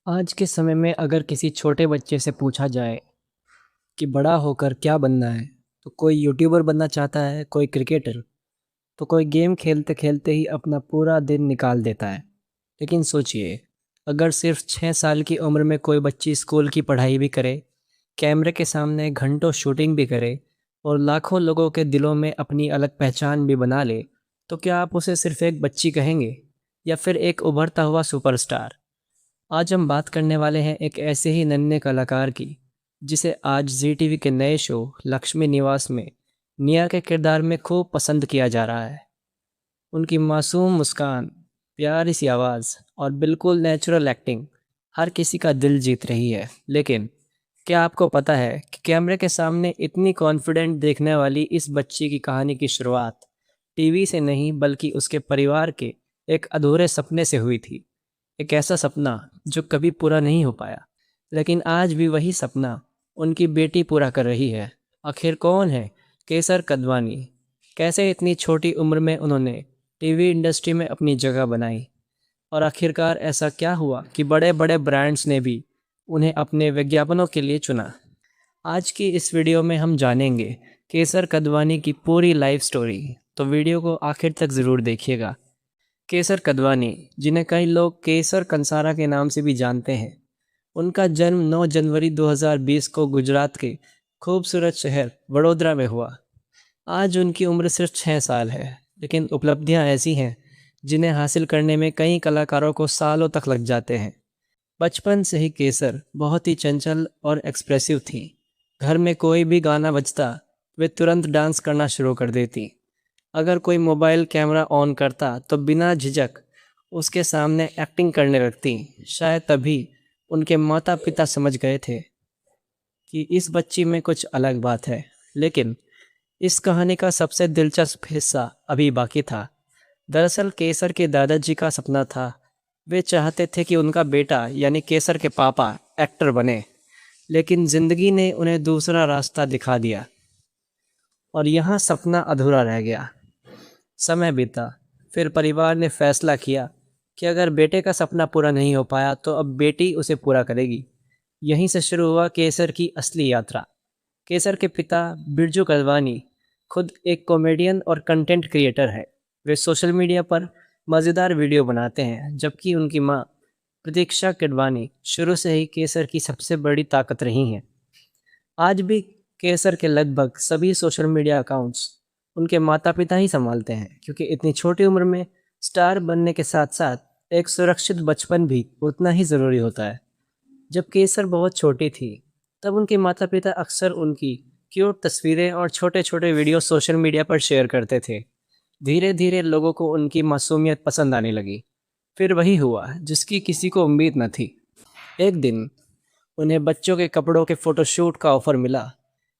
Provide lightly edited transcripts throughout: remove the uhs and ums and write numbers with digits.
आज के समय में अगर किसी छोटे बच्चे से पूछा जाए कि बड़ा होकर क्या बनना है, तो कोई यूट्यूबर बनना चाहता है, कोई क्रिकेटर, तो कोई गेम खेलते-खेलते ही अपना पूरा दिन निकाल देता है। लेकिन सोचिए, अगर सिर्फ 6 साल की उम्र में कोई बच्ची स्कूल की पढ़ाई भी करे, कैमरे के सामने घंटों शूटिंग भी करे और लाखों लोगों के दिलों में अपनी अलग पहचान भी बना ले, तो क्या आप उसे सिर्फ एक बच्ची कहेंगे या फिर एक उभरता हुआ सुपरस्टार? आज हम बात करने वाले हैं एक ऐसे ही नन्हे कलाकार की जिसे आज जी टीवी के नए शो लक्ष्मी निवास में निया के किरदार में खूब पसंद किया जा रहा है। उनकी मासूम मुस्कान, प्यारी सी आवाज़ और बिल्कुल नेचुरल एक्टिंग हर किसी का दिल जीत रही है। लेकिन क्या आपको पता है कि कैमरे के सामने इतनी कॉन्फिडेंट देखने वाली इस बच्ची की कहानी की शुरुआत टीवी से नहीं बल्कि उसके परिवार के एक अधूरे सपने से हुई थी। एक ऐसा सपना जो कभी पूरा नहीं हो पाया, लेकिन आज भी वही सपना उनकी बेटी पूरा कर रही है। आखिर कौन है केसर कदवानी? कैसे इतनी छोटी उम्र में उन्होंने टीवी इंडस्ट्री में अपनी जगह बनाई? और आखिरकार ऐसा क्या हुआ कि बड़े-बड़े ब्रांड्स ने भी उन्हें अपने विज्ञापनों के लिए चुना? आज की इस वीडियो में हम जानेंगे केसर कदवानी की पूरी लाइफ स्टोरी, तो वीडियो को आखिर तक ज़रूर देखिएगा। केसर कदवानी, जिन्हें कई लोग केसर कंसारा के नाम से भी जानते हैं, उनका जन्म 9 जनवरी 2020 को गुजरात के खूबसूरत शहर वडोदरा में हुआ। आज उनकी उम्र सिर्फ 6 साल है, लेकिन उपलब्धियां ऐसी हैं जिन्हें हासिल करने में कई कलाकारों को सालों तक लग जाते हैं। बचपन से ही केसर बहुत ही चंचल और एक्सप्रेसिव थी। घर में कोई भी गाना बजता, वे तुरंत डांस करना शुरू कर देती। अगर कोई मोबाइल कैमरा ऑन करता तो बिना झिझक उसके सामने एक्टिंग करने लगती। शायद तभी उनके माता पिता समझ गए थे कि इस बच्ची में कुछ अलग बात है। लेकिन इस कहानी का सबसे दिलचस्प हिस्सा अभी बाकी था। दरअसल केसर के दादाजी का सपना था। वे चाहते थे कि उनका बेटा यानी केसर के पापा एक्टर बने, लेकिन ज़िंदगी ने उन्हें दूसरा रास्ता दिखा दिया और यहाँ सपना अधूरा रह गया। समय बीता, फिर परिवार ने फैसला किया कि अगर बेटे का सपना पूरा नहीं हो पाया तो अब बेटी उसे पूरा करेगी। यहीं से शुरू हुआ केसर की असली यात्रा। केसर के पिता बिरजू कलवानी खुद एक कॉमेडियन और कंटेंट क्रिएटर है। वे सोशल मीडिया पर मज़ेदार वीडियो बनाते हैं, जबकि उनकी माँ प्रतीक्षा किडवानी शुरू से ही केसर की सबसे बड़ी ताकत रही हैं। आज भी केसर के लगभग सभी सोशल मीडिया अकाउंट्स उनके माता पिता ही संभालते हैं, क्योंकि इतनी छोटी उम्र में स्टार बनने के साथ साथ एक सुरक्षित बचपन भी उतना ही ज़रूरी होता है। जब केसर बहुत छोटी थी, तब उनके माता पिता अक्सर उनकी क्यूट तस्वीरें और छोटे छोटे वीडियो सोशल मीडिया पर शेयर करते थे। धीरे धीरे लोगों को उनकी मासूमियत पसंद आने लगी। फिर वही हुआ जिसकी किसी को उम्मीद न थी। एक दिन उन्हें बच्चों के कपड़ों के फ़ोटोशूट का ऑफ़र मिला।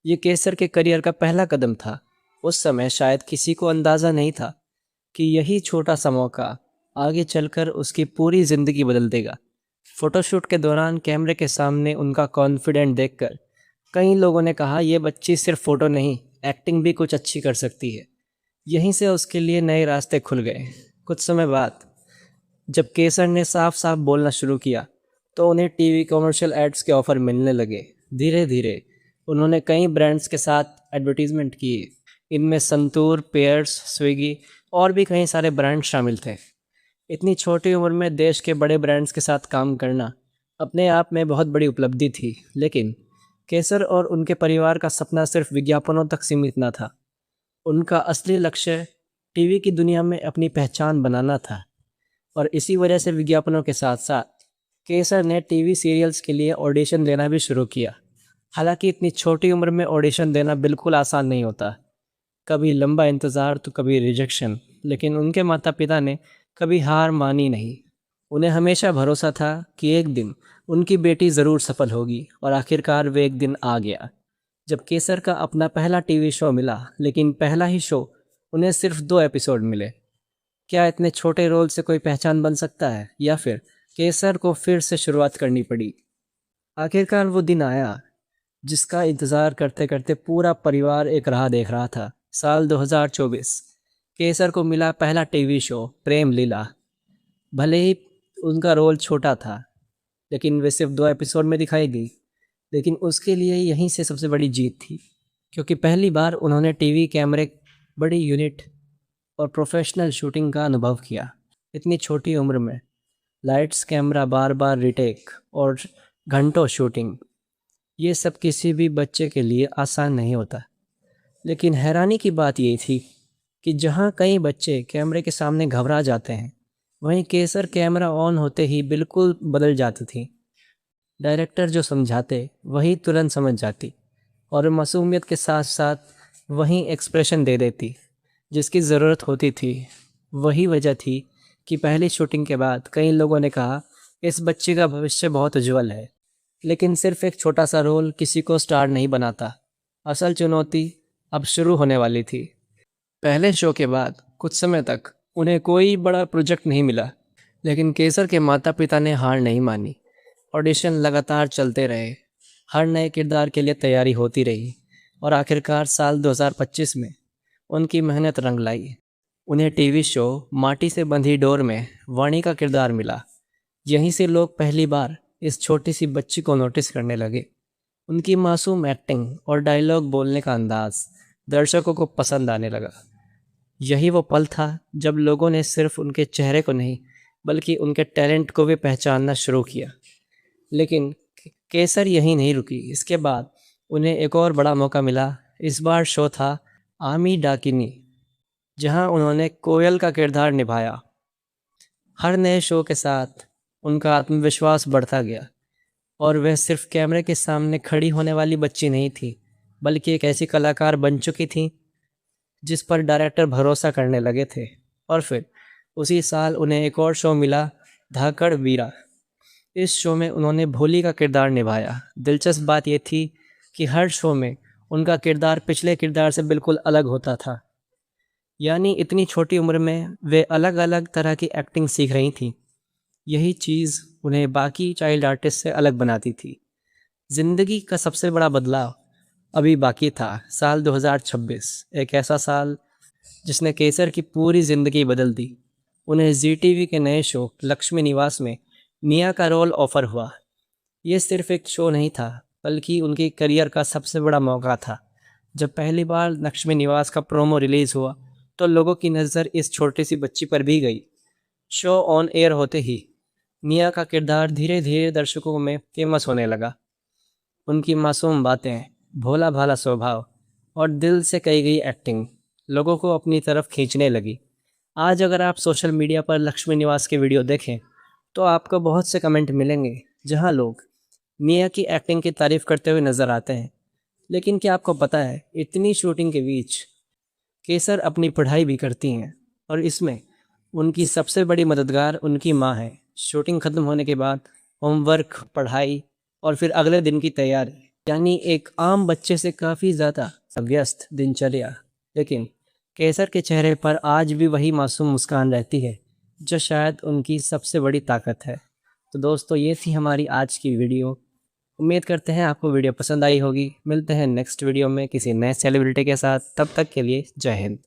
ये केसर के करियर का पहला कदम था। उस समय शायद किसी को अंदाज़ा नहीं था कि यही छोटा सा मौका आगे चलकर उसकी पूरी ज़िंदगी बदल देगा। फ़ोटोशूट के दौरान कैमरे के सामने उनका कॉन्फिडेंट देखकर कई लोगों ने कहा, ये बच्ची सिर्फ फ़ोटो नहीं, एक्टिंग भी कुछ अच्छी कर सकती है। यहीं से उसके लिए नए रास्ते खुल गए। कुछ समय बाद जब केसर ने साफ साफ बोलना शुरू किया, तो उन्हें टीवी कमर्शियल एड्स के ऑफ़र मिलने लगे। धीरे धीरे उन्होंने कई ब्रांड्स के साथ एडवर्टीज़मेंट किए। इनमें संतूर, पेयर्स, स्विगी और भी कई सारे ब्रांड शामिल थे। इतनी छोटी उम्र में देश के बड़े ब्रांड्स के साथ काम करना अपने आप में बहुत बड़ी उपलब्धि थी। लेकिन केसर और उनके परिवार का सपना सिर्फ विज्ञापनों तक सीमित न था। उनका असली लक्ष्य टीवी की दुनिया में अपनी पहचान बनाना था। और इसी वजह से विज्ञापनों के साथ साथ केसर ने टीवी सीरियल्स के लिए ऑडिशन देना भी शुरू किया। हालांकि इतनी छोटी उम्र में ऑडिशन देना बिल्कुल आसान नहीं होता। कभी लंबा इंतज़ार तो कभी रिजेक्शन, लेकिन उनके माता पिता ने कभी हार मानी नहीं। उन्हें हमेशा भरोसा था कि एक दिन उनकी बेटी ज़रूर सफल होगी, और आखिरकार वे एक दिन आ गया जब केसर का अपना पहला टीवी शो मिला। लेकिन पहला ही शो उन्हें सिर्फ 2 एपिसोड मिले। क्या इतने छोटे रोल से कोई पहचान बन सकता है, या फिर केसर को फिर से शुरुआत करनी पड़ी? आखिरकार वो दिन आया जिसका इंतज़ार करते करते पूरा परिवार एक राह देख रहा था। साल 2024, केसर को मिला पहला टीवी शो प्रेम लीला। भले ही उनका रोल छोटा था, लेकिन वे सिर्फ 2 एपिसोड में दिखाई गई। लेकिन उसके लिए यहीं से सबसे बड़ी जीत थी, क्योंकि पहली बार उन्होंने टीवी कैमरे, बड़ी यूनिट और प्रोफेशनल शूटिंग का अनुभव किया। इतनी छोटी उम्र में लाइट्स, कैमरा, बार बार रिटेक और घंटों शूटिंग, ये सब किसी भी बच्चे के लिए आसान नहीं होता। लेकिन हैरानी की बात ये थी कि जहाँ कई बच्चे कैमरे के सामने घबरा जाते हैं, वहीं केसर कैमरा ऑन होते ही बिल्कुल बदल जाती थी। डायरेक्टर जो समझाते वही तुरंत समझ जाती, और मासूमियत के साथ साथ वही एक्सप्रेशन दे देती जिसकी ज़रूरत होती थी। वही वजह थी कि पहली शूटिंग के बाद कई लोगों ने कहा, इस बच्चे का भविष्य बहुत उज्जवल है। लेकिन सिर्फ एक छोटा सा रोल किसी को स्टार नहीं बनाता। असल चुनौती अब शुरू होने वाली थी। पहले शो के बाद कुछ समय तक उन्हें कोई बड़ा प्रोजेक्ट नहीं मिला, लेकिन केसर के माता पिता ने हार नहीं मानी। ऑडिशन लगातार चलते रहे, हर नए किरदार के लिए तैयारी होती रही, और आखिरकार साल 2025 में उनकी मेहनत रंग लाई। उन्हें टीवी शो माटी से बंधी डोर में वाणी का किरदार मिला। यहीं से लोग पहली बार इस छोटी सी बच्ची को नोटिस करने लगे। उनकी मासूम एक्टिंग और डायलॉग बोलने का अंदाज दर्शकों को पसंद आने लगा। यही वो पल था जब लोगों ने सिर्फ उनके चेहरे को नहीं, बल्कि उनके टैलेंट को भी पहचानना शुरू किया। लेकिन केसर यहीं नहीं रुकी। इसके बाद उन्हें एक और बड़ा मौका मिला। इस बार शो था आमी डाकिनी, जहां उन्होंने कोयल का किरदार निभाया। हर नए शो के साथ उनका आत्मविश्वास बढ़ता गया, और वह सिर्फ कैमरे के सामने खड़ी होने वाली बच्ची नहीं थी, बल्कि एक ऐसी कलाकार बन चुकी थी जिस पर डायरेक्टर भरोसा करने लगे थे। और फिर उसी साल उन्हें एक और शो मिला, धाकड़ वीरा। इस शो में उन्होंने भोली का किरदार निभाया। दिलचस्प बात यह थी कि हर शो में उनका किरदार पिछले किरदार से बिल्कुल अलग होता था। यानी इतनी छोटी उम्र में वे अलग अलग तरह की एक्टिंग सीख रही थीं। यही चीज़ उन्हें बाकी चाइल्ड आर्टिस्ट से अलग बनाती थी। ज़िंदगी का सबसे बड़ा बदलाव अभी बाकी था। साल 2026 एक ऐसा साल जिसने केसर की पूरी ज़िंदगी बदल दी। उन्हें जी टीवी के नए शो लक्ष्मी निवास में मिया का रोल ऑफ़र हुआ। ये सिर्फ एक शो नहीं था, बल्कि उनकी करियर का सबसे बड़ा मौका था। जब पहली बार लक्ष्मी निवास का प्रोमो रिलीज़ हुआ, तो लोगों की नज़र इस छोटी सी बच्ची पर भी गई। शो ऑन एयर होते ही मिया का किरदार धीरे धीरे दर्शकों में फेमस होने लगा। उनकी मासूम बातें, भोला भाला स्वभाव और दिल से कही गई एक्टिंग लोगों को अपनी तरफ खींचने लगी। आज अगर आप सोशल मीडिया पर लक्ष्मी निवास के वीडियो देखें, तो आपको बहुत से कमेंट मिलेंगे जहां लोग मिया की एक्टिंग की तारीफ़ करते हुए नज़र आते हैं। लेकिन क्या आपको पता है, इतनी शूटिंग के बीच केसर अपनी पढ़ाई भी करती हैं, और इसमें उनकी सबसे बड़ी मददगार उनकी माँ है। शूटिंग ख़त्म होने के बाद होमवर्क, पढ़ाई और फिर अगले दिन की तैयारी, यानी एक आम बच्चे से काफ़ी ज़्यादा व्यस्त दिनचर्या। लेकिन केसर के चेहरे पर आज भी वही मासूम मुस्कान रहती है, जो शायद उनकी सबसे बड़ी ताकत है। तो दोस्तों, ये थी हमारी आज की वीडियो। उम्मीद करते हैं आपको वीडियो पसंद आई होगी। मिलते हैं नेक्स्ट वीडियो में किसी नए सेलिब्रिटी के साथ। तब तक के लिए जय हिंद।